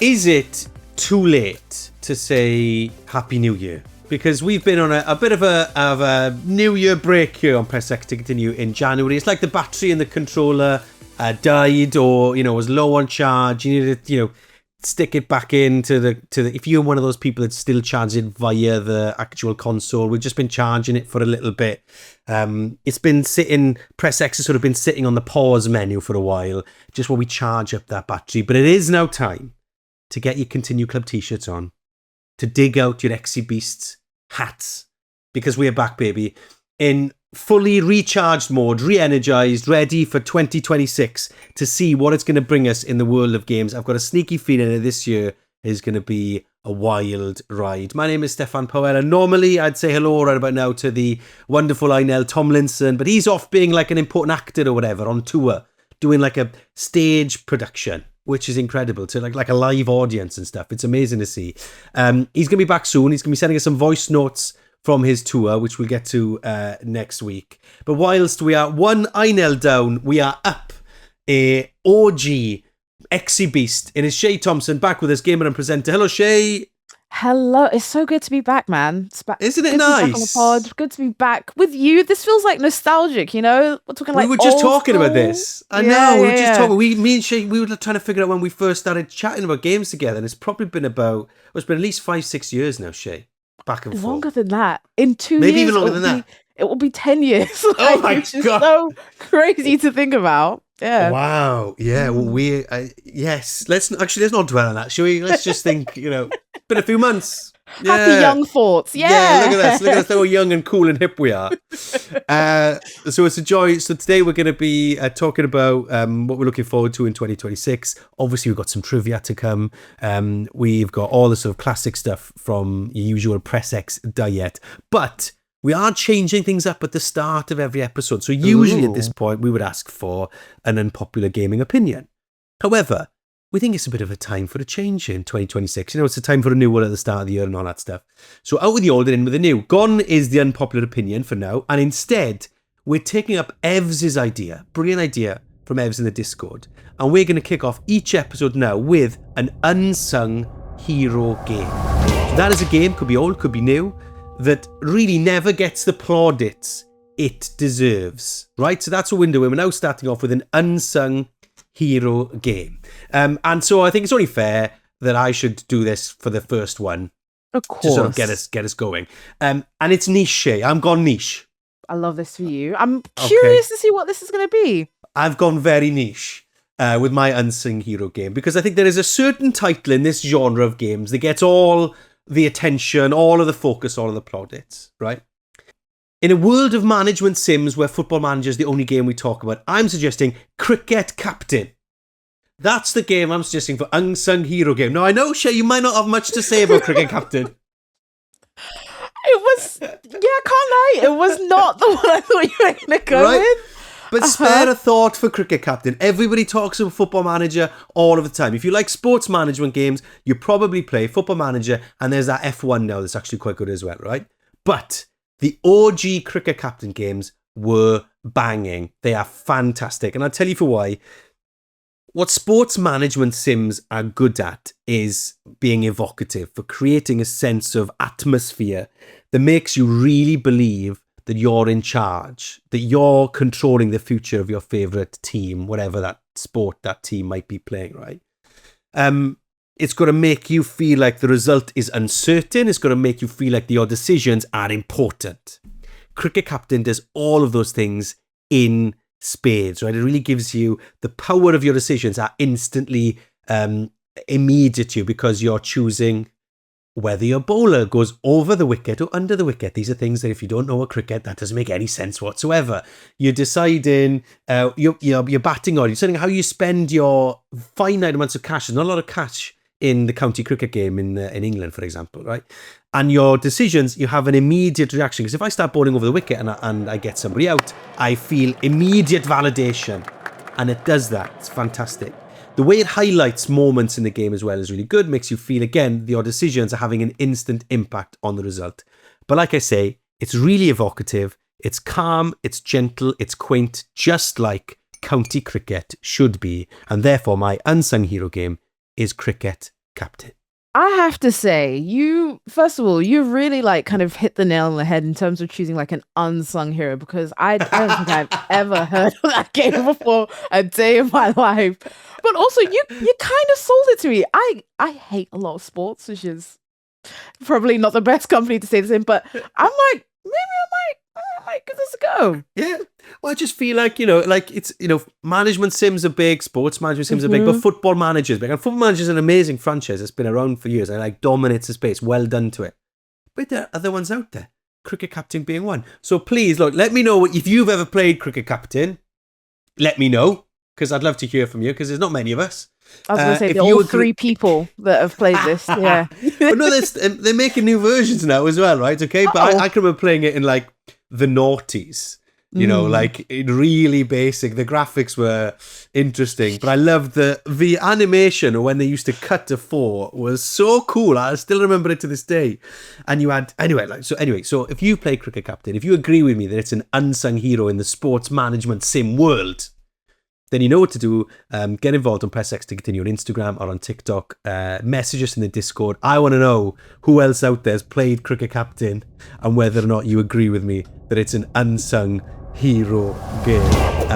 Is it too late to say Happy New Year? Because we've been on a bit of a New Year break here on Press X to Continue in January. It's like the battery in the controller died or, was low on charge. You need to, stick it back into the if you're one of those people that still charge it via the actual console. We've just been charging it for a little bit. It's been Press X has sort of been sitting on the pause menu for a while, just while we charge up that battery. But it is now time to get your Continue Club t-shirts on, to dig out your Exy Beasts hats, because we're back, baby, in fully recharged mode, re-energized, ready for 2026 to see what it's going to bring us in the world of games. I've got a sneaky feeling that this year is going to be a wild ride. My name is Steffan Powell, and normally I'd say hello right about now to the wonderful Einel Tomlinson, but he's off being like an important actor or whatever on tour, doing like a stage production, which is incredible, to like a live audience and stuff. It's amazing to see. He's going to be back soon. He's going to be sending us some voice notes from his tour, which we'll get to next week. But whilst we are one Einel down, we are up a OG Exy Beast. It is Shay Thompson back with us, gamer and presenter. Hello, Shay. Hello. It's so good to be back, man. Isn't it good nice? To be back on the pod. Good to be back with you. This feels like nostalgic, We're talking like we were just talking school. About this. I know. We were just talking. Me and Shay, we were trying to figure out when we first started chatting about games together, and it's probably been it's been at least 5-6 years now, Shay. Back and forth. Longer than that. In 2 years. Maybe even longer than that. It will be 10 years. Oh my Which is God. so crazy to think about. Yeah. Wow. Yeah. Well, yes. Let's not dwell on that, shall we? Let's just think. Been a few months. Yeah. Happy young thoughts. Yeah. Look at us. How young and cool and hip we are. So it's a joy. So today we're going to be talking about what we're looking forward to in 2026. Obviously, we've got some trivia to come. We've got all the sort of classic stuff from your usual Press X diet. But we are changing things up at the start of every episode. So usually at this point, we would ask for an unpopular gaming opinion. However, we think it's a bit of a time for a change in 2026. It's a time for a new one at the start of the year and all that stuff. So out with the old and in with the new. Gone is the unpopular opinion for now. And instead, we're taking up Evs' idea. Brilliant idea from Evs in the Discord. And we're going to kick off each episode now with an Unsung Hero Game. So that is a game, could be old, could be new, that really never gets the plaudits it deserves. Right? So that's what we're doing. We're now starting off with an Unsung Hero Game. And so I think it's only fair that I should do this for the first one. Of course. To sort of get us going. And it's niche. I'm gone niche. I love this for you. I'm curious to see what this is going to be. I've gone very niche with my Unsung Hero Game, because I think there is a certain title in this genre of games that gets all the attention, all of the focus, all of the plaudits, right? In a world of management sims where Football Manager is the only game we talk about, I'm suggesting Cricket Captain. That's the game I'm suggesting for Unsung Hero Game. Now, I know, Shay, you might not have much to say about Cricket Captain. It was, can't lie, it was not the one I thought you were going to go with. But spare a thought for Cricket Captain. Everybody talks about Football Manager all of the time. If you like sports management games, you probably play Football Manager, and there's that F1 now that's actually quite good as well, right? But the OG Cricket Captain games were banging. They are fantastic. And I'll tell you for why. What sports management sims are good at is being evocative, for creating a sense of atmosphere that makes you really believe that you're in charge, that you're controlling the future of your favourite team, whatever that sport that team might be playing, right? It's going to make you feel like the result is uncertain. It's going to make you feel like your decisions are important. Cricket Captain does all of those things in spades, right? It really gives you the power of your decisions are instantly immediate to you, because you're choosing whether your bowler goes over the wicket or under the wicket. These are things that if you don't know a cricket, that doesn't make any sense whatsoever. You're deciding your batting order. You're deciding how you spend your finite amounts of cash. There's not a lot of cash in the county cricket game in England, for example, right? And your decisions, you have an immediate reaction. Because if I start bowling over the wicket and I get somebody out, I feel immediate validation. And it does that. It's fantastic. The way it highlights moments in the game as well is really good. Makes you feel, again, your decisions are having an instant impact on the result. But like I say, it's really evocative. It's calm, it's gentle, it's quaint, just like county cricket should be. And therefore, my unsung hero game is Cricket captain? I have to say, first of all, you really like kind of hit the nail on the head in terms of choosing like an unsung hero, because I don't think I've ever heard of that game before a day in my life. But also, you kind of sold it to me. I hate a lot of sports, which is probably not the best company to say this in, but I'm like, maybe I might give this a go. Yeah. Well, I just feel like, like it's, management sims are big, sports management sims are big, but football managers big. And football managers is an amazing franchise that's been around for years and like dominates the space. Well done to it. But there are other ones out there. Cricket Captain being one. So please, look, let me know if you've ever played Cricket Captain. Let me know, because I'd love to hear from you, because there's not many of us. I was going to say, there are all 3 people that have played this. Yeah. But no, they're making new versions now as well, right? Okay. But I can remember playing it in like the noughties. Like really basic. The graphics were interesting, but I loved the animation when they used to cut to 4 was so cool. I still remember it to this day. And you had so if you play Cricket Captain, if you agree with me that it's an unsung hero in the sports management sim world, then you know what to do. Get involved on pressxtocontinue on Instagram or on TikTok. Message us in the Discord. I want to know who else out there has played Cricket Captain and whether or not you agree with me that it's an unsung hero game.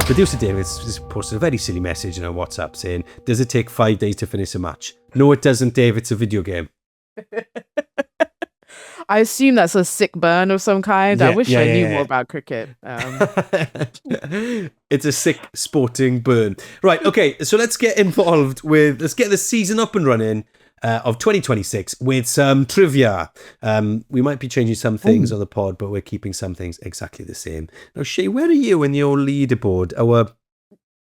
Producer David just posted a very silly message in our WhatsApp saying, does it take 5 days to finish a match? No, it doesn't, Dave. It's a video game. I assume that's a sick burn of some kind. I wish I knew more about cricket. It's a sick sporting burn. Right, okay, so let's get let's get the season up and running of 2026 with some trivia. We might be changing some things on the pod, but we're keeping some things exactly the same. Now, Shay, where are you in your leaderboard? Our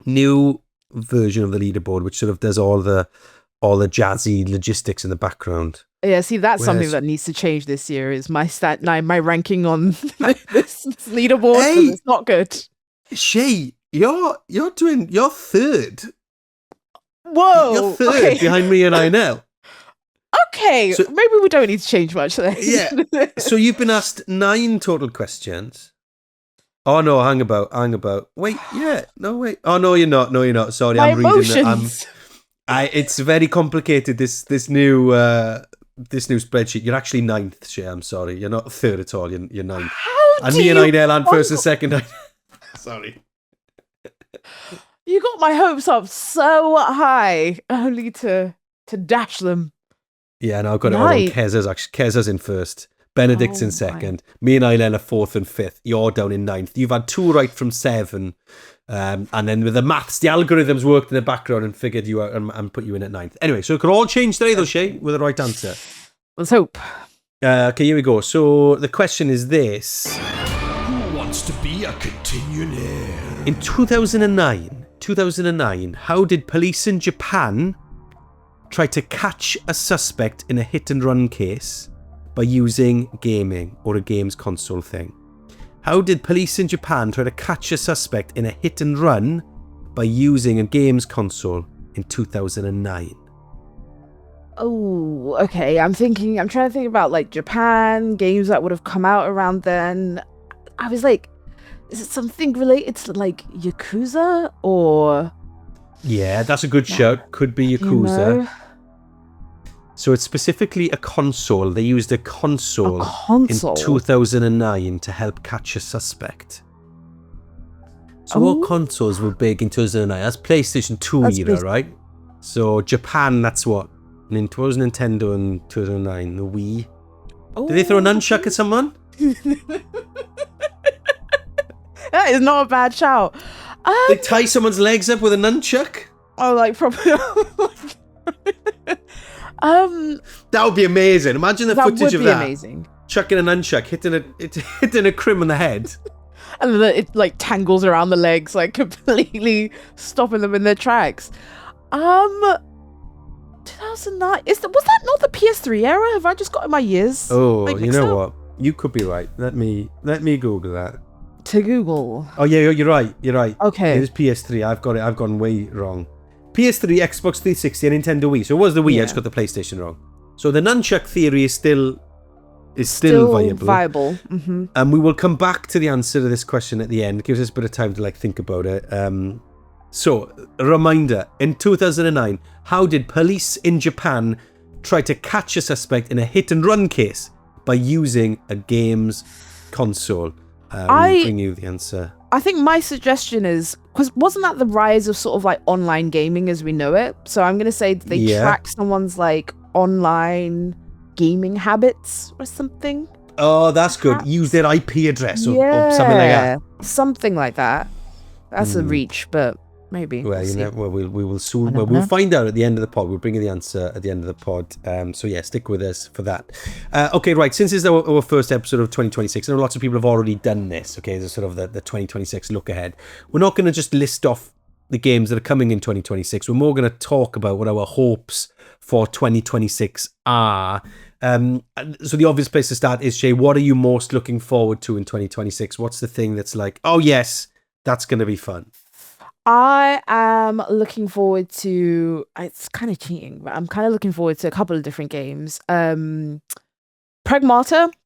new version of the leaderboard, which sort of does all the jazzy logistics in the background. Yeah, see, that's something that needs to change this year. Is my my ranking on this leaderboard? Hey, it's not good. Shay, you're third. Whoa, you're third behind me and Inel. Okay, so maybe we don't need to change much then. Yeah. So you've been asked 9 total questions. Oh no, hang about. Wait, yeah, no, wait. Oh no, you're not. No, you're not. Sorry, my I'm emotions. reading it. It's very complicated. This new spreadsheet. You're actually 9th, Shay. I'm sorry. You're not third at all. You're 9th. And me and Inel and first and second. Sorry. You got my hopes up so high, only to dash them. Yeah, no, I've got it all on. Keza's in first. Benedict's in second. Me and Eileen are 4th and 5th. You're down in 9th. You've had 2 right from 7. And then with the maths, the algorithms worked in the background and figured you out and put you in at 9th. Anyway, so it could all change today though, Shay, with the right answer. Let's hope. Okay, here we go. So the question is this. Who wants to be a continuaire? In 2009, how did police in Japan try to catch a suspect in a hit-and-run case by using gaming or a games console thing? How did police in Japan try to catch a suspect in a hit-and-run by using a games console in 2009? Oh, okay. I'm trying to think about like Japan, games that would have come out around then. I was like, is it something related to like Yakuza or... Yeah, that's a good shout. Could be Yakuza. So it's specifically a console. They used a console in 2009 to help catch a suspect. So what consoles were big in 2009? That's PlayStation 2 era, right? So Japan, that's what? What was Nintendo in 2009? The Wii? Did they throw a nunchuck at someone? That is not a bad shout. They tie someone's legs up with a nunchuck? Oh, like probably. That would be amazing. Imagine the footage of that. Amazing. Chucking a nunchuck, hitting a crim on the head. And then it like tangles around the legs, like completely stopping them in their tracks. 2009. Was that not the PS3 era? Have I just got in my years? Oh, you know what? You could be right. Let me Google that. To Google. Oh yeah, you're right. Okay. It is PS3. I've got it. I've gone way wrong. PS3, Xbox 360, and Nintendo Wii. So it was the Wii. I just got the PlayStation wrong. So the nunchuck theory is still viable. Mm-hmm. And we will come back to the answer to this question at the end. It gives us a bit of time to like think about it. So a reminder: in 2009, how did police in Japan try to catch a suspect in a hit-and-run case by using a game's console. We'll bring you the answer. I think my suggestion is, because wasn't that the rise of sort of like online gaming as we know it? So I'm going to say they track someone's like online gaming habits or something. Oh, that's good. Use their IP address or something like that. Something like that. That's a reach, but maybe. Well, we will soon. Well, we'll find out at the end of the pod. We'll bring you the answer at the end of the pod. So yeah, stick with us for that. Okay, right. Since this is our first episode of 2026, I know lots of people have already done this. Okay, there's sort of the 2026 look ahead. We're not going to just list off the games that are coming in 2026. We're more going to talk about what our hopes for 2026 are. So the obvious place to start is, Shay, what are you most looking forward to in 2026? What's the thing that's like, oh yes, that's going to be fun? I am looking forward to, it's kind of cheating, but I'm kind of looking forward to a couple of different games. Pragmata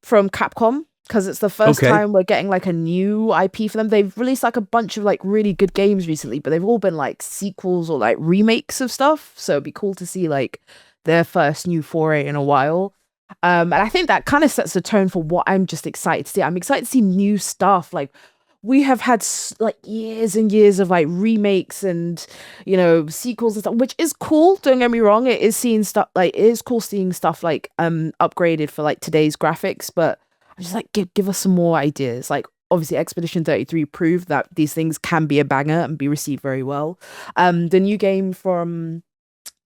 from Capcom, because it's the first time we're getting like a new IP for them. They've released like a bunch of like really good games recently, but they've all been like sequels or like remakes of stuff. So it'd be cool to see like their first new foray in a while. And I think that kind of sets the tone for what I'm just excited to see. I'm excited to see new stuff. Like, we have had like years and years of like remakes and, you know, sequels and stuff, which is cool. Don't get me wrong. It is cool seeing stuff like upgraded for like today's graphics, but I'm just like, give us some more ideas. Like, obviously Expedition 33 proved that these things can be a banger and be received very well. The new game from,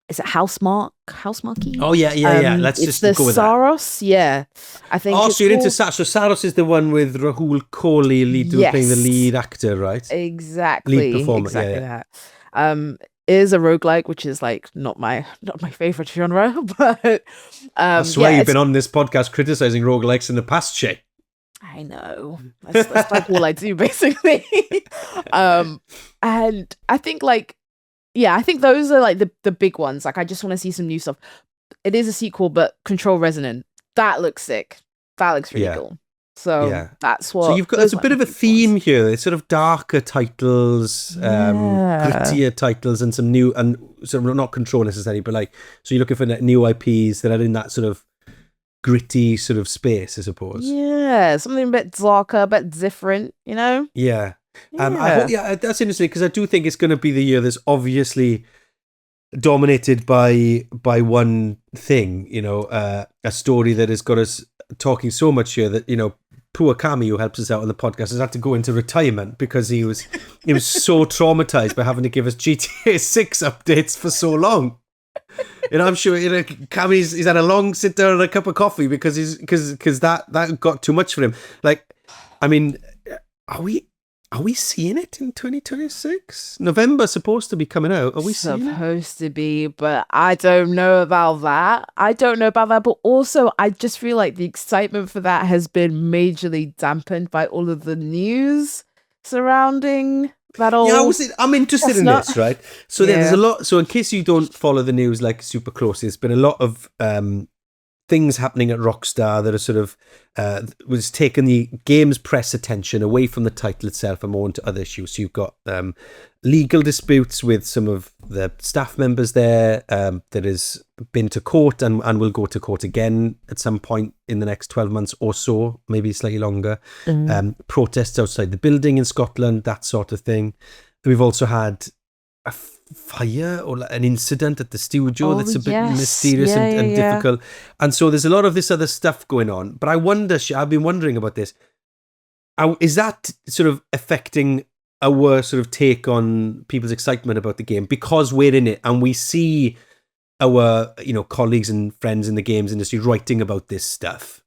is it Housemarque? Oh yeah. Let's just go with Saros. That. Yeah, I think. Oh, so you're into Saros. So Saros is the one with Rahul Kohli playing the lead actor, right? Exactly. Lead performer. Exactly that. Is a roguelike, which is like not my favorite genre, but I swear you've been on this podcast criticizing roguelikes in the past, Shay. I know. That's like all I do basically. And I think like. Yeah, I think those are like the big ones. Like, I just want to see some new stuff. It is a sequel, but Control Resonant. That looks sick. That looks really cool. So that's what. So you've got, there's a bit of a theme here. It's sort of darker titles, grittier titles, and some new, and sort of not Control necessarily, but like, so you're looking for new IPs that are in that sort of gritty sort of space, I suppose. Yeah, something a bit darker, a bit different, you know? Yeah. I hope, that's interesting, because I do think it's going to be the year that's obviously dominated by one thing, you know, a story that has got us talking so much here that, you know, poor Kami, who helps us out on the podcast, has had to go into retirement because he was so traumatized by having to give us GTA 6 updates for so long. You know, I'm sure, you know, Kami's had a long sit down and a cup of coffee because that got too much for him. Like, I mean, are we seeing it in 2026? November's supposed to be coming out. Are we seeing it? Supposed to be, but I don't know about that. But also, I just feel like the excitement for that has been majorly dampened by all of the news surrounding that all. Yeah, I'm interested in this, right? So there's a lot. So in case you don't follow the news like super closely, there's been a lot of things happening at Rockstar that are sort of was taking the game's press attention away from the title itself and more into other issues. So you've got legal disputes with some of the staff members there that has been to court and will go to court again at some point in the next 12 months or so, maybe slightly longer. Protests outside the building in Scotland, that sort of thing. We've also had a fire or an incident at the studio that's a bit mysterious and difficult, and so there's a lot of this other stuff going on. But I wonder, I've been wondering about this, is that sort of affecting our sort of take on people's excitement about the game, because we're in it and we see our, you know, colleagues and friends in the games industry writing about this stuff,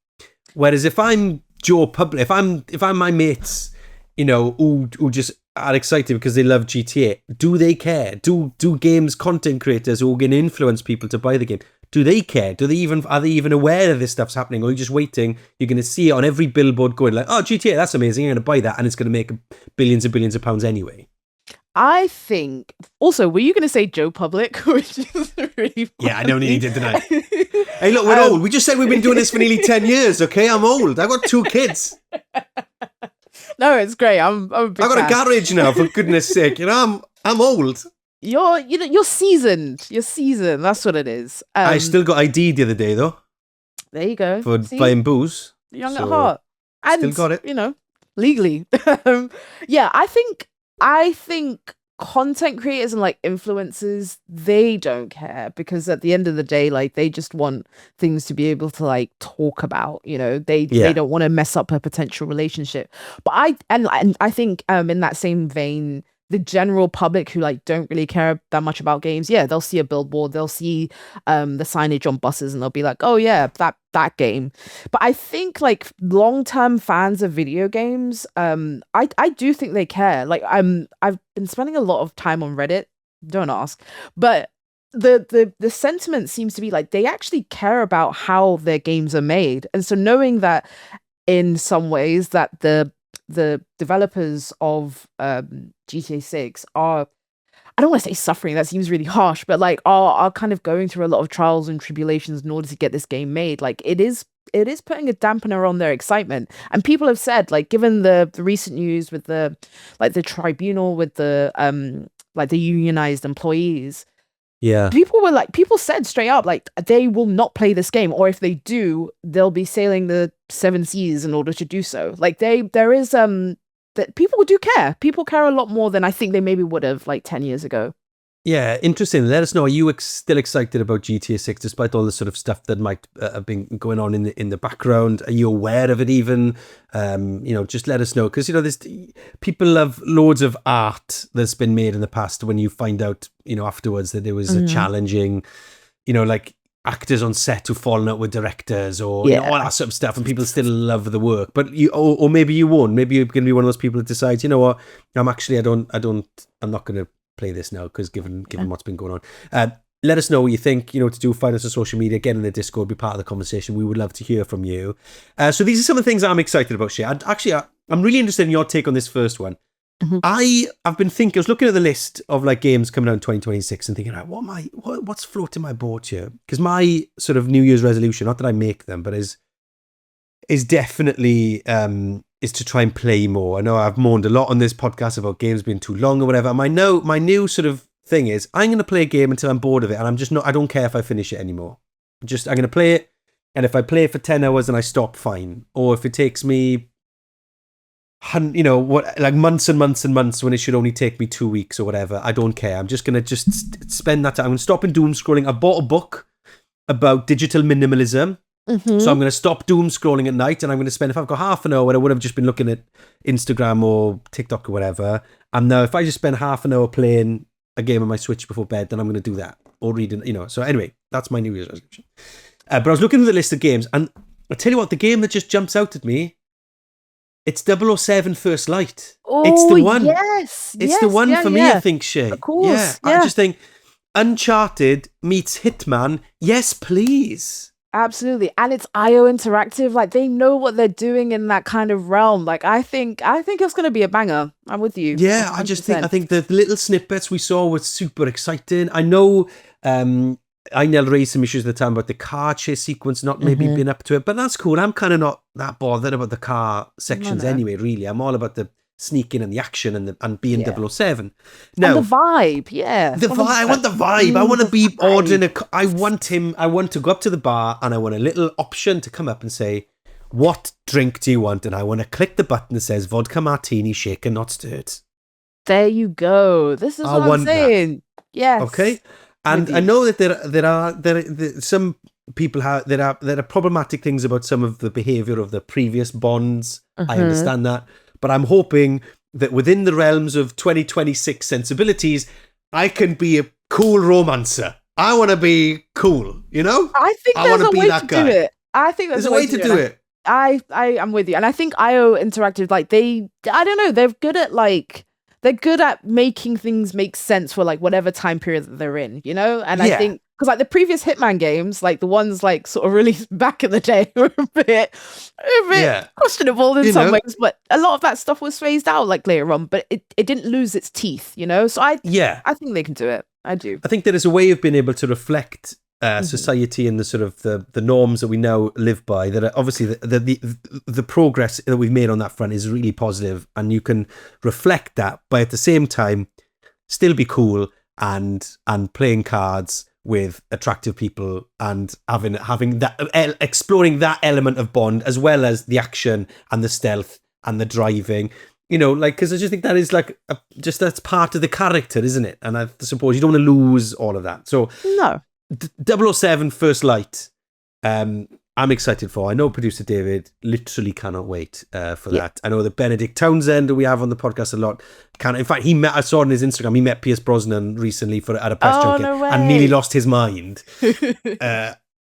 whereas if I'm Joe Public, if I'm my mates, you know, who just are excited because they love GTA, do they care? Do games content creators who can influence people to buy the game, do they care? Are they even aware of this stuff's happening? Or are you just waiting? You're going to see it on every billboard going like, oh, GTA, that's amazing, I'm going to buy that, and it's going to make billions and billions of pounds anyway. I think, also, were you going to say Joe Public? Which is really funny. Yeah, I know nearly did tonight. Hey, look, we're old. We just said we've been doing this for nearly 10 years, okay? I'm old. I've got 2 kids. No, it's great. I'm a big I've got fan. a garage now, for goodness sake. You know, I'm old. you're seasoned. You're seasoned. That's what it is. I still got ID the other day though There you go. for buying booze. Young at heart. And still got it. Legally. Yeah, I think content creators and like influencers, they don't care, because at the end of the day, like they just want things to be able to like talk about, they don't want to mess up a potential relationship. But I think in that same vein, the general public who like don't really care that much about games, they'll see a billboard, they'll see the signage on buses, and they'll be like, oh yeah, that game. But I think like long-term fans of video games, I do think they care. Like I've been spending a lot of time on Reddit, don't ask, but the sentiment seems to be like they actually care about how their games are made. And so knowing that in some ways that the developers of GTA 6 are, I don't want to say suffering, that seems really harsh, but like are kind of going through a lot of trials and tribulations in order to get this game made. Like it is putting a dampener on their excitement. And people have said, like, given the recent news with the tribunal with the unionized employees, people said straight up, like, they will not play this game, or if they do, they'll be sailing the seven seas in order to do so. Like there is that people do care. People care a lot more than I think they maybe would have like 10 years ago. Yeah, interesting. Let us know. Are you still excited about GTA 6 despite all the sort of stuff that might have been going on in the background? Are you aware of it even? Just let us know, because there's people love loads of art that's been made in the past when you find out afterwards that there was a challenging, like actors on set who've fallen out with directors or all that sort of stuff, and people still love the work. But or maybe you won't. Maybe you're going to be one of those people that decides, what, I'm not going to play this now because given what's been going on. Let us know what you think. To do, find us on social media, get in the Discord, be part of the conversation. We would love to hear from you. So these are some of the things I'm excited about, Shay. I'm really interested in your take on this first one. I've been thinking, I was looking at the list of like games coming out in 2026 and thinking, what's floating my boat here? Because my sort of New Year's resolution, not that I make them, but is definitely is to try and play more. I know I've moaned a lot on this podcast about games being too long or whatever. My new sort of thing is I'm going to play a game until I'm bored of it, and I don't care if I finish it anymore. I'm going to play it, and if I play it for 10 hours and I stop, fine. Or if it takes me months and months and months when it should only take me 2 weeks or whatever, I don't care. I'm just going to spend that time. I'm going to stop in doom scrolling. I bought a book about digital minimalism. So I'm going to stop doom scrolling at night, and I'm going to spend, if I've got half an hour when I would have just been looking at Instagram or TikTok or whatever, and now if I just spend half an hour playing a game on my Switch before bed, then I'm going to do that, or reading, So anyway, that's my New Year's resolution. But I was looking at the list of games, and I tell you what, the game that just jumps out at me, it's 007 First Light. Oh, it's the one. Yes. It's the one for me, I think, Shay. Of course. I just think Uncharted meets Hitman. Yes, please. Absolutely. And it's IO Interactive. Like, they know what they're doing in that kind of realm. Like, I think it's going to be a banger. I'm with you. Yeah, 100%. I think the little snippets we saw were super exciting. I know I raised some issues at the time about the car chase sequence not maybe being up to it, but that's cool. I'm kind of not that bothered about the car sections anyway, really. I'm all about the sneaking and the action and being 007. Now, and the vibe, I want the vibe. I want to be ordering I want to go up to the bar, and I want a little option to come up and say, what drink do you want? And I want to click the button that says vodka martini, shaken, not stirred. There you go. This is what I'm saying. Yes. Okay. And I know that there are some people there are problematic things about some of the behavior of the previous Bonds. I understand that. But I'm hoping that within the realms of 2026 sensibilities, I can be a cool romancer. I want to be cool, I think there's a way to do it. I think there's a way to do it. I'm with you. And I think IO Interactive, like I don't know, they're good at making things make sense for like whatever time period that they're in, And I think, because like the previous Hitman games, like the ones like sort of released back in the day were a bit questionable in some ways, but a lot of that stuff was phased out like later on, but it didn't lose its teeth, So I think they can do it. I do. I think there is a way of being able to reflect society and the sort of the norms that we now live by, that are obviously the progress that we've made on that front is really positive, and you can reflect that, but at the same time still be cool and playing cards with attractive people and having that exploring that element of Bond, as well as the action and the stealth and the driving, because I just think that is like that's part of the character, isn't it? And I suppose you don't want to lose all of that. So No. 007 First Light, I'm excited for. I know producer David literally cannot wait for that. I know that Benedict Townsend, who we have on the podcast a lot, in fact, I saw on his Instagram, he met Pierce Brosnan recently at a press junket and nearly lost his mind.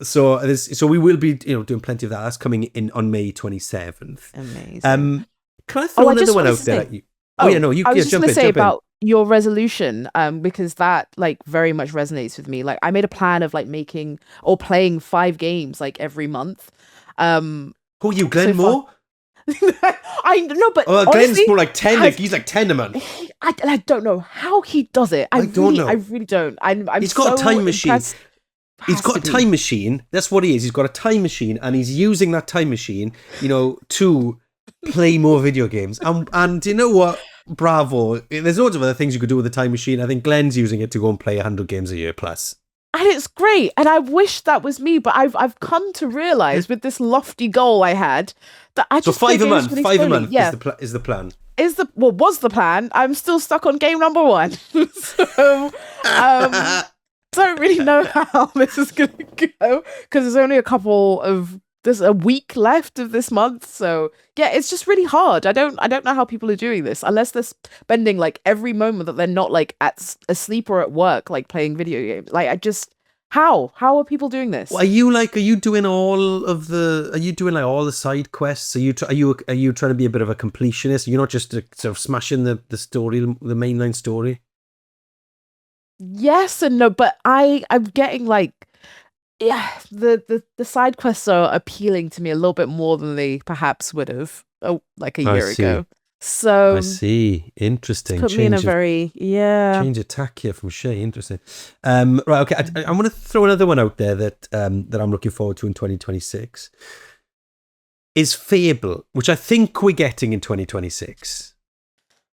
So we will be doing plenty of that. That's coming in on May 27th. Amazing. Can I throw another one out there at you? I was just going to say about your resolution, because that like very much resonates with me. Like I made a plan of like making or playing 5 games like every month. Who are you, Glenn Moore? I know, but Glenn's more like 10. He's like 10 a month. I don't know how he does it. I don't know. I really don't. He's got a time machine. He's got a time machine. That's what he is. He's got a time machine, and he's using that time machine, to play more video games. And you know what? Bravo. There's loads of other things you could do with the time machine. I think Glenn's using it to go and play 100 games a year plus. And it's great. And I wish that was me, but I've come to realize with this lofty goal I had that I just 5 a month. Really 5 a month is the plan. Was the plan. I'm still stuck on game number 1. So don't really know how this is going to go, because there's only there's a week left of this month. So yeah, it's just really hard. I don't know how people are doing this unless they're spending like every moment that they're not like asleep or at work, like playing video games. Like how are people doing this? Well, are you doing all the side quests? Are you trying to be a bit of a completionist? You're not just sort of smashing the story, the mainline story? Yes and no, but I'm getting like, the side quests are appealing to me a little bit more than they perhaps would have like a year ago. So I see. Interesting. Put me in a very change of tack here from Shay. Interesting. Right. Okay. I'm going to throw another one out there that I'm looking forward to in 2026. Is Fable, which I think we're getting in 2026.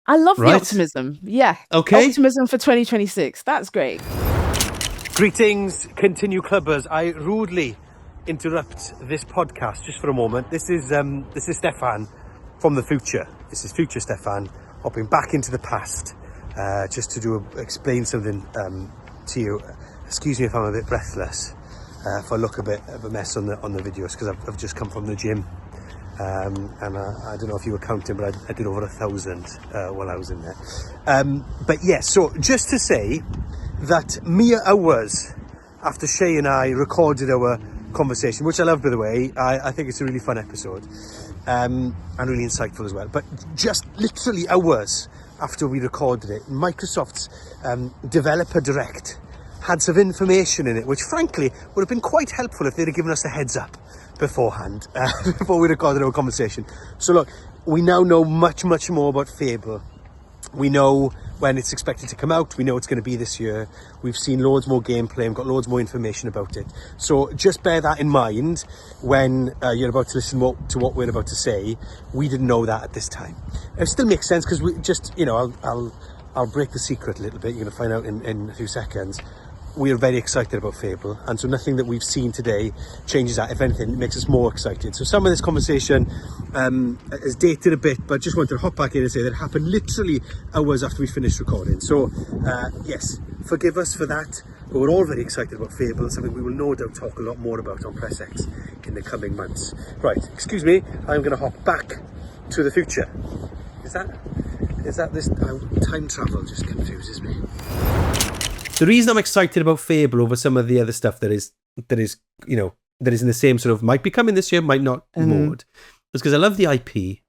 I love the optimism. Yeah. Okay. Optimism for 2026. That's great. Greetings, Continue Clubbers. I rudely interrupt this podcast just for a moment. This is Steffan from the future. This is future Steffan hopping back into the past just to explain something to you. Excuse me if I'm a bit breathless, if I look a bit of a mess on the videos, because I've just come from the gym. And I don't know if you were counting, but I did over 1,000 while I was in there. But yes, so just to say that mere hours after Shay and I recorded our conversation, which I love, by the way, I think it's a really fun episode, and really insightful as well. But just literally hours after we recorded it, Microsoft's Developer Direct had some information in it, which frankly would have been quite helpful if they'd have given us a heads up beforehand, before we recorded our conversation. So look, we now know much more about Fable. We know when it's expected to come out. We know it's going to be this year. We've seen loads more gameplay and got loads more information about it. So just bear that in mind when you're about to listen to what we're about to say. We didn't know that at this time. It still makes sense, because we just, I'll break the secret a little bit. You're going to find out in a few seconds. We are very excited about Fable, and so nothing that we've seen today changes that. If anything, it makes us more excited. So some of this conversation is dated a bit, but just wanted to hop back in and say that it happened literally hours after we finished recording. So yes, forgive us for that, but we're all very excited about Fable, and something we will no doubt talk a lot more about on PressX in the coming months. Right, excuse me, I'm going to hop back to the future. Is that this time travel just confuses me? The reason I'm excited about Fable over some of the other stuff that is in the same sort of, might be coming this year, might not, mode, is because I love the IP.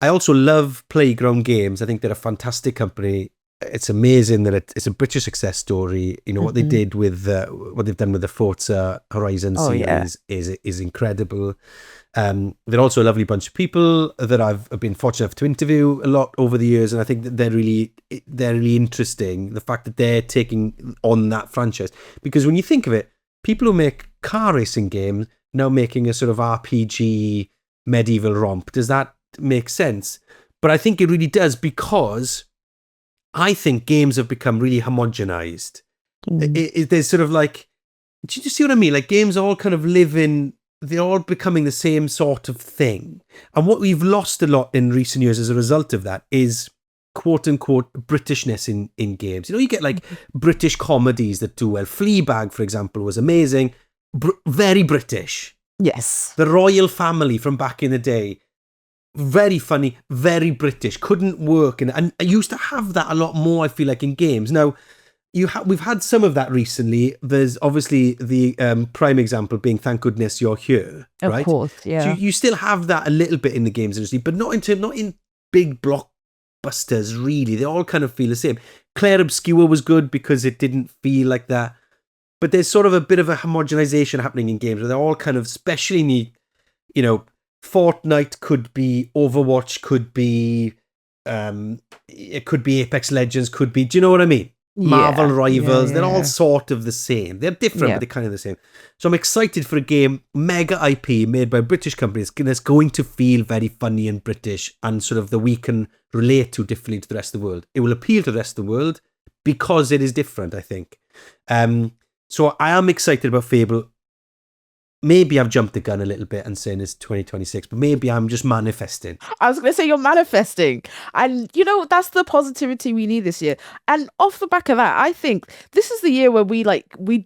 I also love Playground Games. I think they're a fantastic company. It's amazing that it's a British success story. What they did with what they've done with the Forza Horizon series is incredible. They're also a lovely bunch of people that I've been fortunate enough to interview a lot over the years, and I think that they're really interesting. The fact that they're taking on that franchise, because when you think of it, people who make car racing games now making a sort of RPG medieval romp. Does that make sense? But I think it really does, because I think games have become really homogenized. There's sort of like, do you see what I mean? Like games all kind of they're all becoming the same sort of thing. And what we've lost a lot in recent years as a result of that is quote unquote Britishness in games. You get like British comedies that do well. Fleabag, for example, was amazing. Very British. Yes. The Royal Family from back in the day. Very funny, very British. Couldn't work. And I used to have that a lot more, I feel like, in games. Now, we've had some of that recently. There's obviously the prime example being Thank Goodness You're Here, right? Of course, yeah. So you still have that a little bit in the games industry, but not in big blockbusters, really. They all kind of feel the same. Claire Obscure was good because it didn't feel like that. But there's sort of a bit of a homogenization happening in games where they're all kind of, especially neat, Fortnite could be, Overwatch could be, it could be Apex Legends, could be, do you know what I mean? Marvel Rivals, they're all sort of the same. They're different, but they're kind of the same. So I'm excited for a game, mega IP, made by British companies, that's going to feel very funny and British and sort of that we can relate to differently to the rest of the world. It will appeal to the rest of the world because it is different, I think. So I am excited about Fable. Maybe I've jumped the gun a little bit and saying it's 2026, but maybe I'm just manifesting. I was going to say you're manifesting. And, that's the positivity we need this year. And off the back of that, I think this is the year where we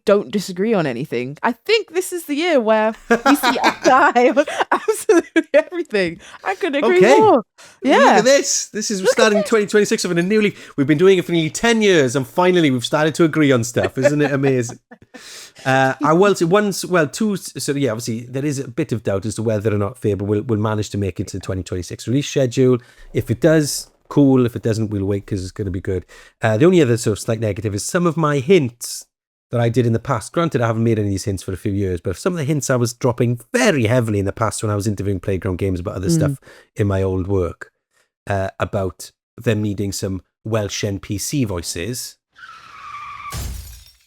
don't disagree on anything. I think this is the year where we see a guy on absolutely everything. I couldn't agree more. Yeah. Look at this. This is starting 2026 of we've been doing it for nearly 10 years and finally we've started to agree on stuff. Isn't it amazing? I will say two. So yeah, obviously there is a bit of doubt as to whether or not Fable will manage to make it to the 2026 release schedule. If it does, cool. If it doesn't, we'll wait because it's going to be good. The only other sort of slight negative is some of my hints that I did in the past. Granted, I haven't made any of these hints for a few years, but some of the hints I was dropping very heavily in the past when I was interviewing Playground Games about other stuff in my old work, about them needing some Welsh NPC voices.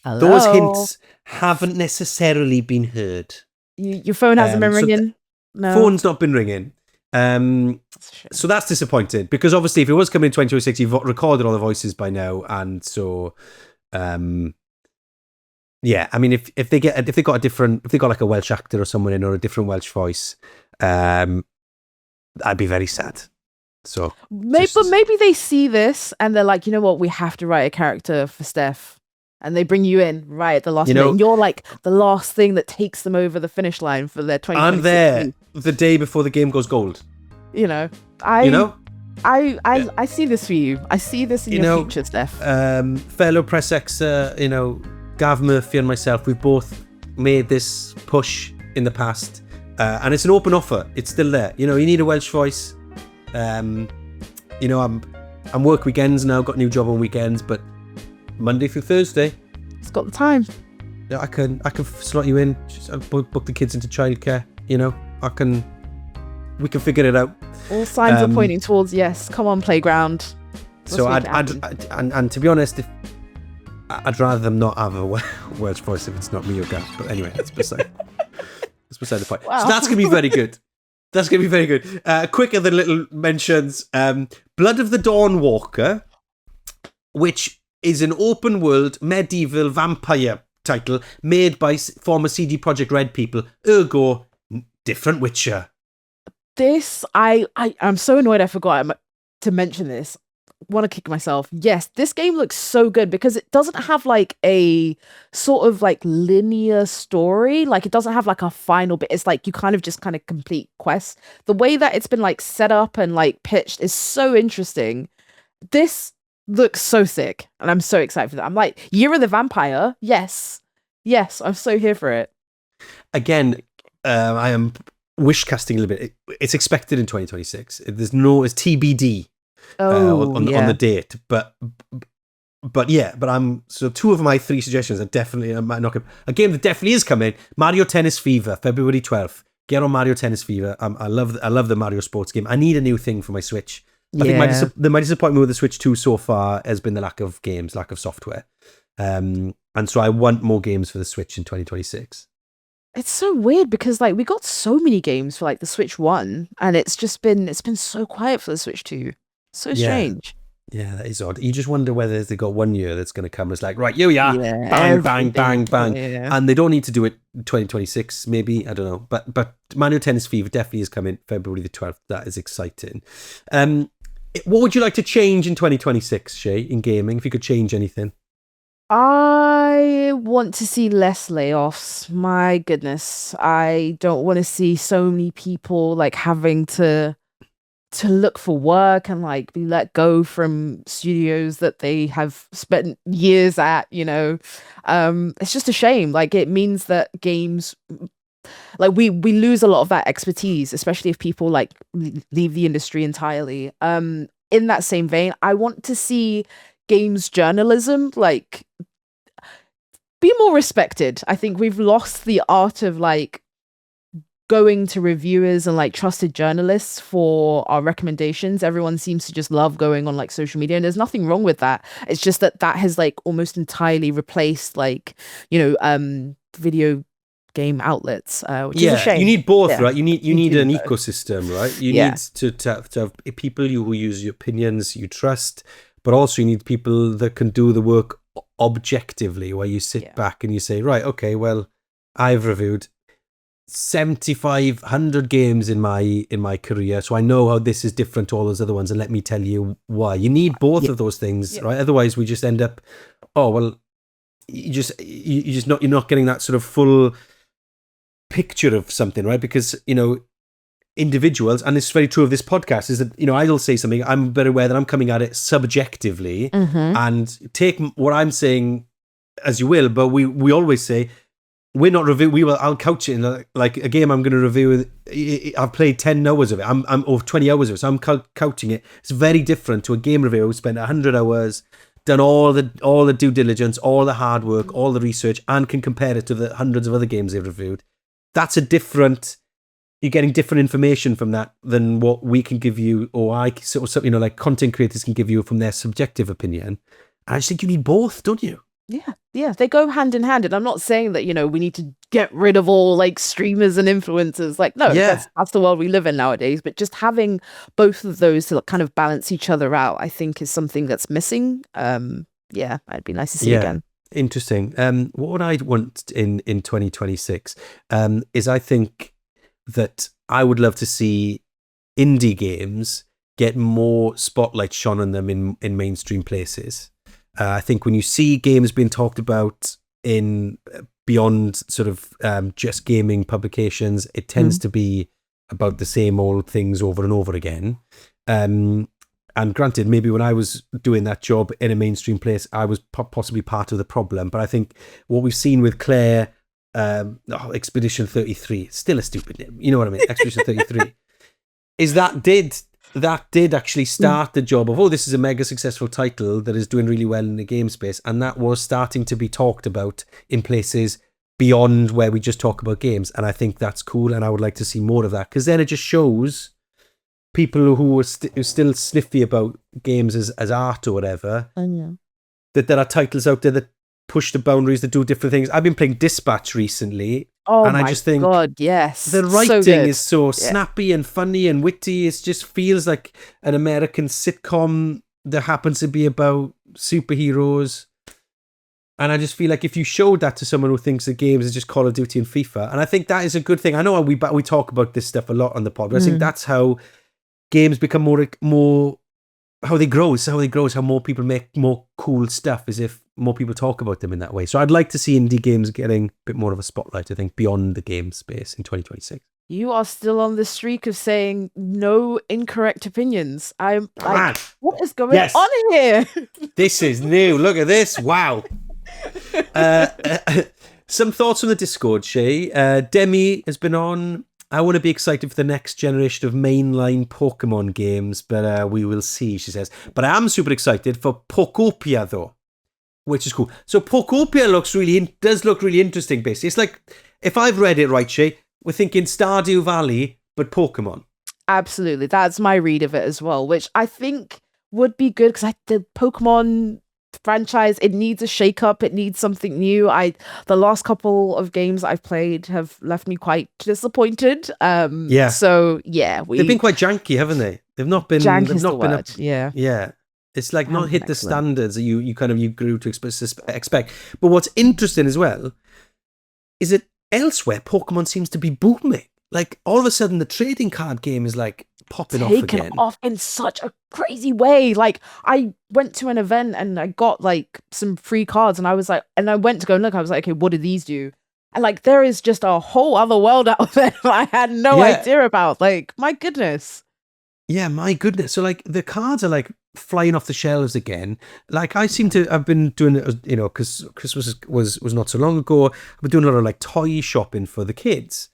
Hello? Those hints haven't necessarily been heard. Your phone hasn't been ringing? No. Phone's not been ringing. So that's disappointing because obviously if it was coming in 2026, you've recorded all the voices by now. And so, yeah, I mean, if they got like a Welsh actor or someone in or a different Welsh voice, I'd be very sad. So maybe they see this and they're like, you know what, we have to write a character for Steph. And they bring you in right at the last minute. And you're like the last thing that takes them over the finish line for their 2026. I'm there the day before the game goes gold. I see this for you. I see this in your future, Steph. Fellow press X, Gav Murphy and myself, we've both made this push in the past. And it's an open offer. It's still there. You need a Welsh voice. I'm work weekends now, got a new job on weekends, but Monday through Thursday. It's got the time. Yeah, I can slot you in. Just book the kids into childcare. We can figure it out. All signs are pointing towards yes. Come on, Playground. So and to be honest, I'd rather them not have a Welsh voice if it's not me or Gav. But anyway, that's beside the point. Wow. So that's gonna be very good. That's gonna be very good. Quicker than little mentions. Blood of the Dawn Walker, which is an open world medieval vampire title made by former CD Projekt Red people, ergo different Witcher. This, I'm so annoyed I forgot to mention this. Want to kick myself. Yes, this game looks so good because it doesn't have like a sort of like linear story. Like it doesn't have like a final bit. It's like you kind of complete quests. The way that it's been like set up and like pitched is so interesting. This looks so sick and I'm so excited for that. I'm like, Year of the Vampire. Yes, I'm so here for it. Again, I am wish casting a little bit. It's expected in 2026. It's TBD on the date, but I'm so two of my three suggestions are definitely a game that definitely is coming. Mario Tennis Fever, February 12th. Get on Mario Tennis Fever. I love the Mario sports game. I need a new thing for my Switch. I think my disappointment with the Switch 2 so far has been the lack of games, lack of software. And so I want more games for the Switch in 2026. It's so weird because like we got so many games for like the Switch 1 and it's been so quiet for the Switch 2. So strange. Yeah, that is odd. You just wonder whether they've got 1 year that's going to come. It's like, right, here we are, Yeah, bang, bang, bang, everything. bang, Yeah. and they don't need to do it 2026. Maybe, I don't know. But Manual Tennis Fever definitely is coming February the 12th. That is exciting. What would you like to change in 2026, Shay, in gaming? If you could change anything. I want to see less layoffs. My goodness. I don't want to see so many people like having to look for work and like be let go from studios that they have spent years at, it's just a shame. Like it means that games, like we lose a lot of that expertise, especially if people like leave the industry entirely. In that same vein, I want to see games journalism like be more respected. I think we've lost the art of like going to reviewers and like trusted journalists for our recommendations. Everyone seems to just love going on like social media, and there's nothing wrong with that. It's just that has like almost entirely replaced like video game outlets, which is a shame. You need both, Yeah. right? You need an both. ecosystem, right? You need to have people who use your opinions you trust, but also you need people that can do the work objectively, where you sit back and you say, right, okay, well, I've reviewed 7,500 games in my career, so I know how this is different to all those other ones, and let me tell you why. You need both of those things, right? Otherwise, we just end up, you're not getting that sort of full picture of something, right? Because individuals, and it's very true of this podcast, is that I'll say something, I'm very aware that I'm coming at it subjectively, and take what I'm saying as you will, but we always say we're not review. I'll couch it in like a game I'm going to review. I've played 10 hours of it. I'm or 20 hours of it. So I'm couching it. It's very different to a game reviewer who spent 100 hours, done all the due diligence, all the hard work, all the research, and can compare it to the hundreds of other games they've reviewed. That's a different. You're getting different information from that than what we can give you, or like content creators can give you from their subjective opinion. And I just think you need both, don't you? Yeah, they go hand in hand. And I'm not saying that, we need to get rid of all like streamers and influencers. Like, no, that's the world we live in nowadays. But just having both of those to kind of balance each other out, I think is something that's missing. It'd be nice to see again. Interesting. What would I want in 2026 is I think that I would love to see indie games get more spotlight shone on them in mainstream places. I think when you see games being talked about in beyond sort of just gaming publications, it tends to be about the same old things over and over again. And granted, maybe when I was doing that job in a mainstream place, I was possibly part of the problem. But I think what we've seen with Claire, Expedition 33, still a stupid name, you know what I mean? Expedition 33, is that did actually start the job of, this is a mega successful title that is doing really well in the game space. And that was starting to be talked about in places beyond where we just talk about games. And I think that's cool. And I would like to see more of that, because then it just shows people who are still sniffy about games as art or whatever, that there are titles out there that push the boundaries, that do different things. I've been playing Dispatch recently. Oh, and I just think God, yes. the writing is so snappy and funny and witty. It just feels like an American sitcom that happens to be about superheroes. And I just feel like if you showed that to someone who thinks that games is just Call of Duty and FIFA, and I think that is a good thing. I know we talk about this stuff a lot on the pod, but I think that's how games become more how they grow. It's how they grow. It's how more people make more cool stuff, as if more people talk about them in that way. So I'd like to see indie games getting a bit more of a spotlight, I think, beyond the game space in 2026. You are still on the streak of saying no incorrect opinions. I'm like, what is going on here? This is new. Look at this. Wow. Some thoughts on the Discord, Shay. Demi has been on. I want to be excited for the next generation of mainline Pokemon games, but we will see, she says. But I am super excited for Pokopia, though, which is cool. So Pokopia does look really interesting, basically. It's like, if I've read it right, Shay, we're thinking Stardew Valley, but Pokemon. Absolutely. That's my read of it as well, which I think would be good, because the Pokemon franchise, it needs a shake-up, it needs something new. The last couple of games I've played have left me quite disappointed. So yeah, they've been quite janky, haven't they? They've not been janky is the word. Yeah. It's like not Sounds hit the excellent. standards that you grew to expect. But what's interesting as well is that elsewhere Pokemon seems to be booming. Like all of a sudden the trading card game is like popping off Taken again. off in such a crazy way. Like I went to an event and I got like some free cards and I was like, and I went to go and look, I was like, okay, what do these do? And like there is just a whole other world out there that I had no Yeah. idea about. Like, my goodness. Yeah, my goodness. So like the cards are like flying off the shelves again. Like I've been doing it, you know, because Christmas was not so long ago. I've been doing a lot of like toy shopping for the kids.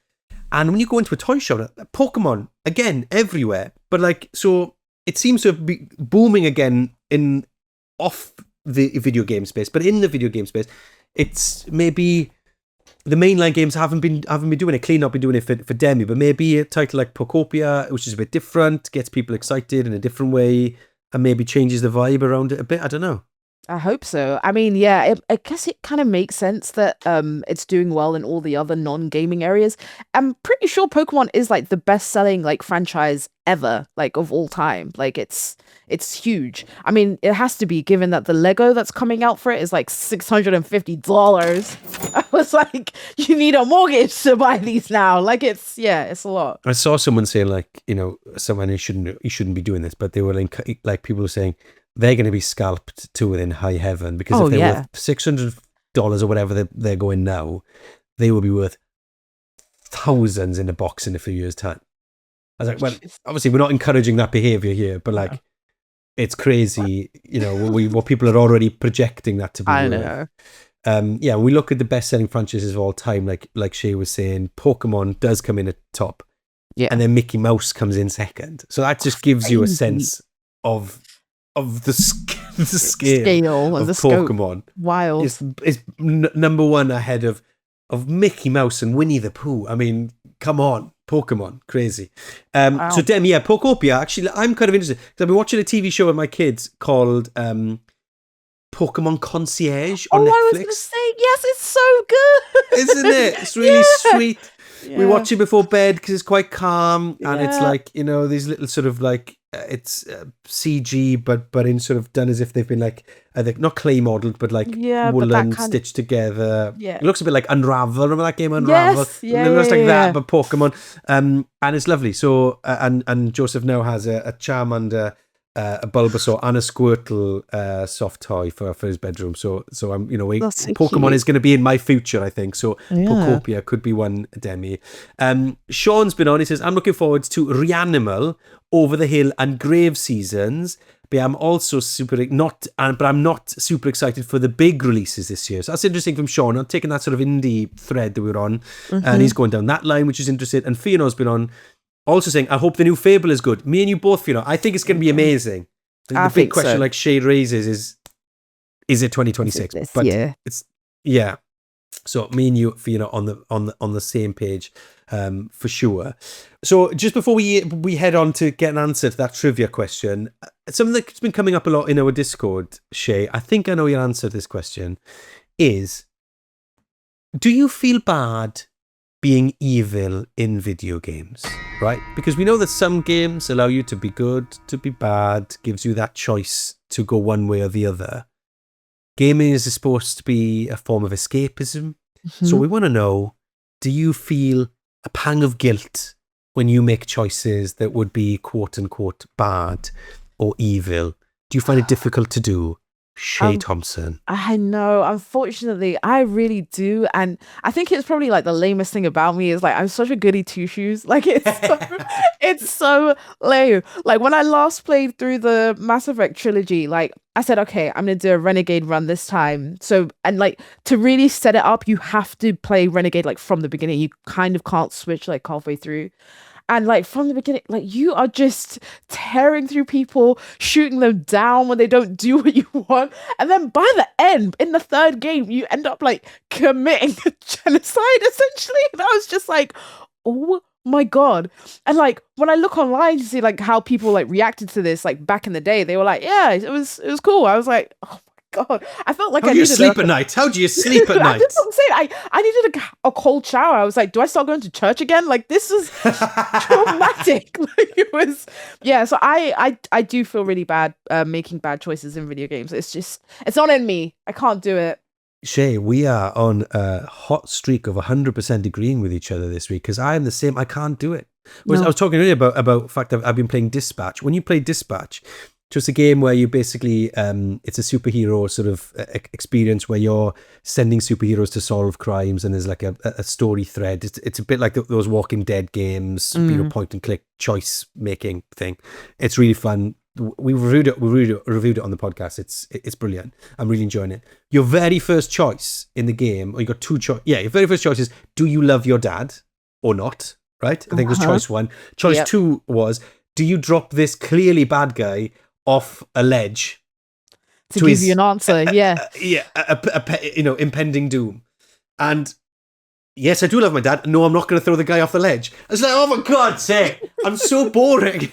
And when you go into a toy shop, Pokemon, again, everywhere. But like, so it seems to be booming again off the video game space. But in the video game space, it's maybe the mainline games haven't been doing it. Clean not been doing it for Demi, but maybe a title like Pokopia, which is a bit different, gets people excited in a different way, and maybe changes the vibe around it a bit. I don't know. I hope so. I mean, yeah, I guess it kind of makes sense that it's doing well in all the other non-gaming areas. I'm pretty sure Pokemon is like the best-selling like franchise ever, like of all time. Like it's huge. I mean, it has to be given that the Lego that's coming out for it is like $650. I was like, you need a mortgage to buy these now. Like it's a lot. I saw someone saying like, you know, someone who shouldn't be doing this, but they were like people were saying they're going to be scalped to within high heaven because if they're worth $600 or whatever they're going now, they will be worth thousands in a box in a few years' time. I was like, well, obviously we're not encouraging that behavior here, but like, it's crazy, you know, what people are already projecting that to be I worth. know. Yeah, we look at the best-selling franchises of all time, like Shay was saying, Pokemon does come in at top, and then Mickey Mouse comes in second. So that just gives you a sense of the scale of and the Pokemon. Scope. Wild. It's number one ahead of Mickey Mouse and Winnie the Pooh. I mean, come on, Pokemon, crazy. Wow. So Dem, yeah, Pokopia. Actually, I'm kind of interested because I've been watching a TV show with my kids called Pokemon Concierge on Netflix. I was going to say, yes, it's so good. Isn't it? It's really sweet. Yeah. We watch it before bed because it's quite calm, and it's like, you know, these little sort of like it's CG, but in sort of done as if they've been like not clay modeled, but like woolen stitched together. Yeah, it looks a bit like Unravel. Remember that game Unravel? Yes, yeah, it looks like that, but Pokemon. And it's lovely. So and Joseph now has a Charmander, a Bulbasaur and a Squirtle soft toy for his bedroom. So I'm, you know, Pokemon is going to be in my future, I think. So Pokopia could be one, Demi. Sean's been on. He says, I'm looking forward to Reanimal, Over the Hill and Grave seasons. But I'm also I'm not super excited for the big releases this year. So that's interesting from Sean. I'm taking that sort of indie thread that we were on, and he's going down that line, which is interesting. And Fiona's been on, also saying, I hope the new Fable is good. Me and you both, Fiona. I think it's going to be amazing. I think the big question, like Shay raises, is it 2026? But it's So me and you, Fiona, on the same page, for sure. So just before we head on to get an answer to that trivia question, something that's been coming up a lot in our Discord, Shay, I think I know your answer to this question, is, do you feel bad being evil in video games, right? Because we know that some games allow you to be good, to be bad, gives you that choice to go one way or the other. Gaming is supposed to be a form of escapism. So we want to know, do you feel a pang of guilt when you make choices that would be quote unquote bad or evil? Do you find it difficult to do? Shay Thompson. I know, unfortunately, I really do. And I think it's probably like the lamest thing about me is like, I'm such a goody two shoes. Like it's so lame. Like when I last played through the Mass Effect trilogy, like I said, okay, I'm going to do a Renegade run this time. So, and like to really set it up, you have to play Renegade like from the beginning. You kind of can't switch like halfway through. And like from the beginning, like you are just tearing through people, shooting them down when they don't do what you want. And then by the end, in the third game, you end up like committing genocide essentially. And I was just like, oh my God. And like when I look online to see like how people like reacted to this, like back in the day, they were like, yeah, it was cool. I was like, oh God, I felt like How I do you needed sleep at night? How do you sleep at night? That's what I'm saying. I needed a cold shower. I was like, do I start going to church again? Like, this is traumatic. Like, it was, yeah. So I do feel really bad making bad choices in video games. It's not in me. I can't do it. Shay, we are on a hot streak of 100% agreeing with each other this week because I am the same. I can't do it. I was talking earlier about the fact that I've been playing Dispatch. When you play Dispatch, just a game where you basically, it's a superhero sort of experience where you're sending superheroes to solve crimes and there's like a story thread. It's a bit like those Walking Dead games, point and click choice making thing. It's really fun. We reviewed it on the podcast. It's brilliant. I'm really enjoying it. Your very first choice in the game, or you got two choice. Yeah, your very first choice is, do you love your dad or not? Right? I think it was choice one. Choice two was, do you drop this clearly bad guy off a ledge to give you an answer? Impending doom. And yes, I do love my dad. No, I'm not going to throw the guy off the ledge. I was like, oh my God's sake, I'm so boring.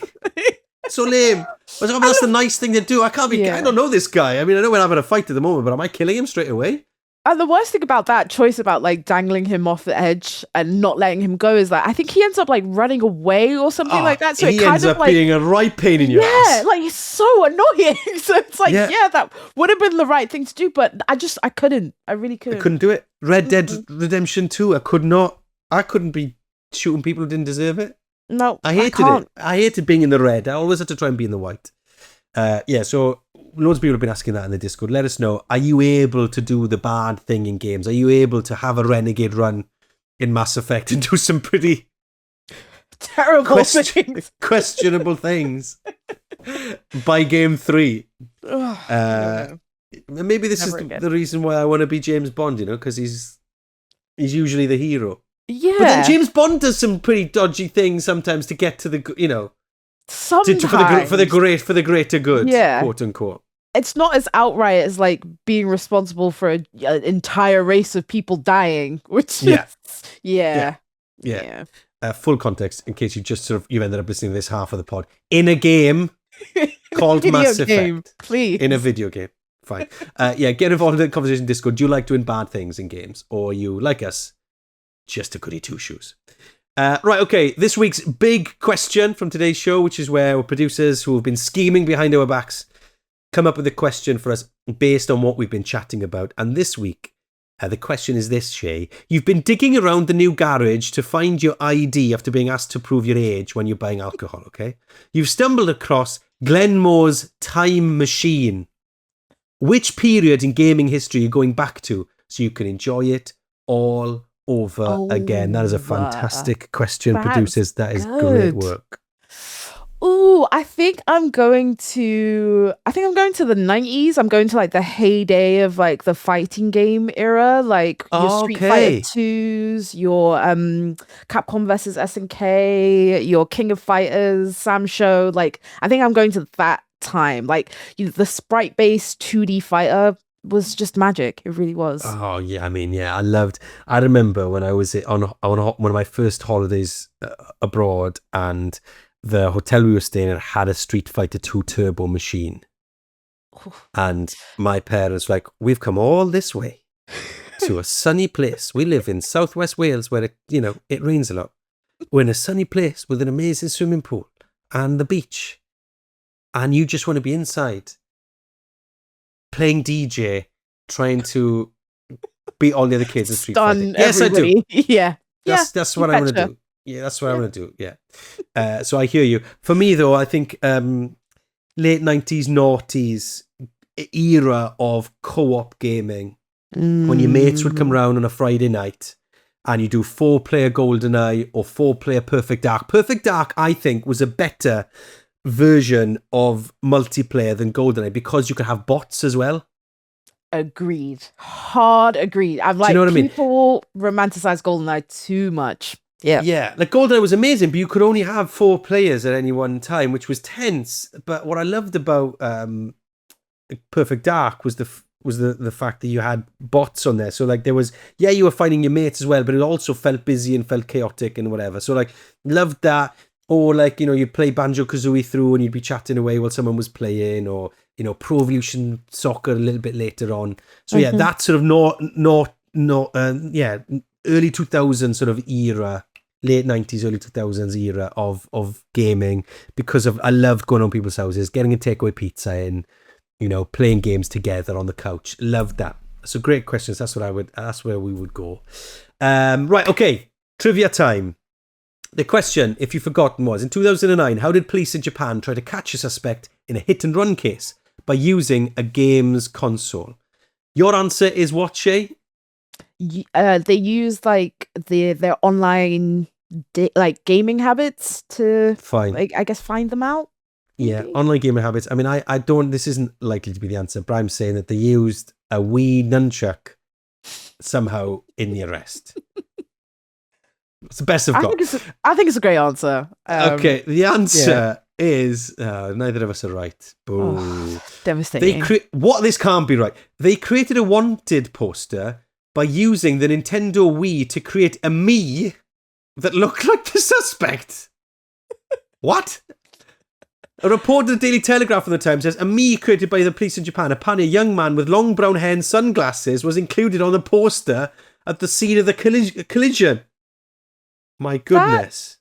So lame. That's the nice thing to do. I can't be. I don't know this guy. I mean, I know we're having a fight at the moment, but am I killing him straight away? And the worst thing about that choice about like dangling him off the edge and not letting him go is that I think he ends up like running away or something like that. So he ends up being a right pain in your ass. Yeah, like he's so annoying. So it's like, that would have been the right thing to do, but I couldn't. I really couldn't. I couldn't do it. Red Dead Redemption 2, I couldn't be shooting people who didn't deserve it. No, I hated it. I hated being in the red. I always had to try and be in the white. So loads of people have been asking that in the Discord. Let us know. Are you able to do the bad thing in games? Are you able to have a renegade run in Mass Effect and do some pretty terrible things, questionable things by game 3? Maybe this is the reason why I want to be James Bond, because he's usually the hero. Yeah. But then James Bond does some pretty dodgy things sometimes to get to the, sometimes for the greater good, quote unquote. It's not as outright as like being responsible for an entire race of people dying, which full context in case you ended up listening to this half of the pod in a game called Mass Effect. Please. In a video game. Fine. Get involved in the conversation Discord. Do you like doing bad things in games, or you, like us, just a goody two shoes? Right, okay. This week's big question from today's show, which is where our producers who have been scheming behind our backs come up with a question for us based on what we've been chatting about. And this week, the question is this, Shay. You've been digging around the new garage to find your ID after being asked to prove your age when you're buying alcohol, okay? You've stumbled across Glenmore's Time Machine. Which period in gaming history are you going back to so you can enjoy it all over again? That is a fantastic question, producers. That is great work. Ooh, I think I'm going to the 90s. I'm going to like the heyday of like the fighting game era, like your Street Fighter 2s, your Capcom versus SNK, your King of Fighters, Sam Show. Like, I think I'm going to that time. Like, the sprite-based 2D fighter was just magic. It really was. Oh yeah, I mean, yeah, I remember when I was on one of my first holidays abroad, and the hotel we were staying at had a Street Fighter 2 turbo machine. And my parents were like, we've come all this way to a sunny place. We live in southwest Wales where it rains a lot. We're in a sunny place with an amazing swimming pool and the beach. And you just want to be inside playing DJ, trying to beat all the other kids in Street Fighter. Yes, everybody. I do. Yeah. That's what I want to do. Yeah, that's what I want to do. Yeah. So I hear you. For me, though, I think late 90s, noughties era of co-op gaming, when your mates would come round on a Friday night and you do 4-player GoldenEye or 4-player Perfect Dark. Perfect Dark, I think, was a better version of multiplayer than GoldenEye because you could have bots as well. Agreed. Hard agreed. I'm like, people romanticize GoldenEye too much. Yeah. Like GoldenEye was amazing, but you could only have 4 players at any one time, which was tense. But what I loved about Perfect Dark was the fact that you had bots on there. So like there was, you were finding your mates as well, but it also felt busy and felt chaotic and whatever. So like loved that. Or like, you'd play Banjo-Kazooie through and you'd be chatting away while someone was playing, or Pro Evolution Soccer a little bit later on. So yeah, that sort of early 2000s sort of era, late 90s, early 2000s era of gaming, because I loved going on people's houses, getting a takeaway pizza in, playing games together on the couch. Loved that. So great questions. That's where we would go. Right, okay. Trivia time. The question, if you've forgotten, was, in 2009, how did police in Japan try to catch a suspect in a hit-and-run case by using a games console? Your answer is what, Shay? They used their online gaming habits to find them out. Maybe? Yeah, online gaming habits. I mean, I don't. This isn't likely to be the answer. But I'm saying that they used a Wii Nunchuk somehow in the arrest. It's the best I've got. I think it's a great answer. Okay, the answer is neither of us are right. Boo. Devastating. This can't be right. They created a wanted poster by using the Nintendo Wii to create a me that looked like the suspect. What? A report in the Daily Telegraph from the time says, a me created by the police in Japan, apparently a young man with long brown hair and sunglasses, was included on the poster at the scene of the collision. My goodness.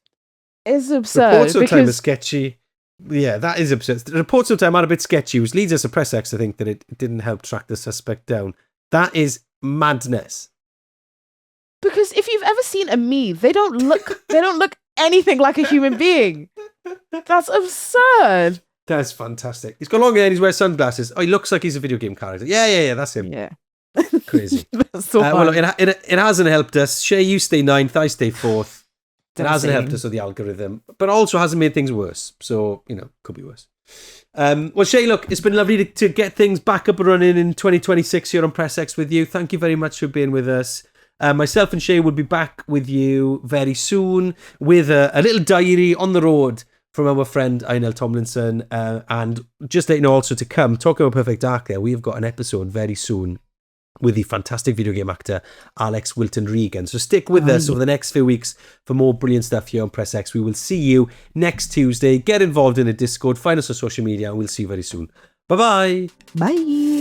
That is absurd. Reports of the time are sketchy. Yeah, that is absurd. The reports of the time are a bit sketchy, which leads us to Press X to think that it didn't help track the suspect down. That is madness. Because if you've ever seen a me, they don't look anything like a human being. That's absurd. That's fantastic. He's got long hair and he's wearing sunglasses. Oh, he looks like he's a video game character. Yeah, that's him. Yeah. Crazy. That's so well, it hasn't helped us. Shay, you stay 9th, I stay 4th. It hasn't helped us with the algorithm, but also hasn't made things worse. So, could be worse. Well, Shay, look, it's been lovely to get things back up and running in 2026 here on Press X with you. Thank you very much for being with us. Myself and Shay will be back with you very soon with a little diary on the road from our friend Einel Tomlinson. And just let you know also to come, talking about Perfect Dark there, we've got an episode very soon with the fantastic video game actor Alex Wilton Regan. So stick with us over the next few weeks for more brilliant stuff here on Press X. We will see you next Tuesday. Get involved in the Discord, find us on social media, and we'll see you very soon. Bye-bye. Bye.